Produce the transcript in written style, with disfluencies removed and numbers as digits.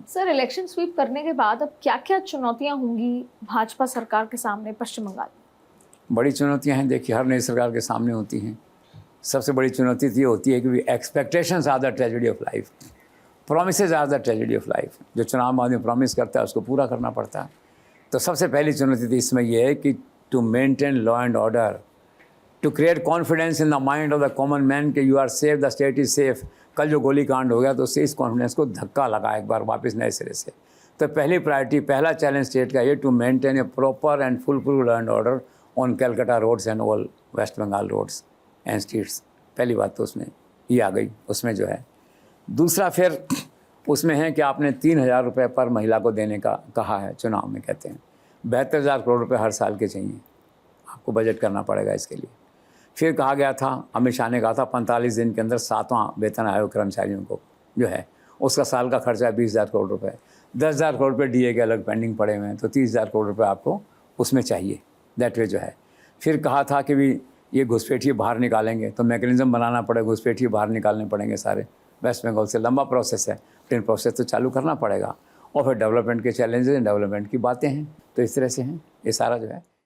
Sir, election SVEEP करने के बाद अब क्या-क्या चुनौतियां होंगी भाजपा सरकार के सामने पश्चिम बंगाल? बड़ी चुनौतियां हैं, देखिए हर नई सरकार के सामने होती हैं। सबसे बड़ी चुनौती तो ये होती है कि expectations are the tragedy of life, promises are the tragedy of life. जो चुनाव में आदमी प्रॉमिस करता है उसको पूरा करना पड़ता है। तो सबसे पहली चुनौती तो इसमें यह है कि to maintain law and order, to create confidence in the mind of the common man कि you are safe, the state is safe. कल जो गोली कांड हो गया तो उससे इस कॉन्फिडेंस को धक्का लगा एक बार वापस नए सिरे से। तो पहली प्रायोरिटी, पहला चैलेंज स्टेट का ये to maintain a proper and full proof law and order on Calcutta roads and all West Bengal roads and streets. पहली बात तो उसमें ये आ गई उसमें जो है। दूसरा फिर उसमें है कि आपने 3,000 रुपये पर महिला को देने का कहा है, चुनाव में कहते हैं 72,000 करोड़ रुपये हर साल के चाहिए, आपको बजट करना पड़ेगा इसके लिए। फिर कहा गया था, अमित शाह ने कहा था 45 दिन के अंदर 7वां वेतन आयोग कर्मचारियों को जो है उसका साल का खर्चा 20,000 करोड़ रुपये। 10,000 करोड़ रुपये डीए के अलग पेंडिंग पड़े हुए हैं, तो 30,000 करोड़ रुपये आपको उसमें चाहिए, दैट वे जो है। फिर कहा था कि भी ये घुसपैठिए बाहर निकालेंगे, तो मैकेनिज्म बनाना पड़ेगा, घुसपैठिए बाहर निकालने पड़ेंगे सारे वेस्ट बंगाल से। लंबा प्रोसेस है, लेकिन प्रोसेस तो चालू करना पड़ेगा। और फिर डेवलपमेंट के चैलेंजेस हैं, डेवलपमेंट की बातें हैं, तो इस तरह से हैं ये सारा जो है।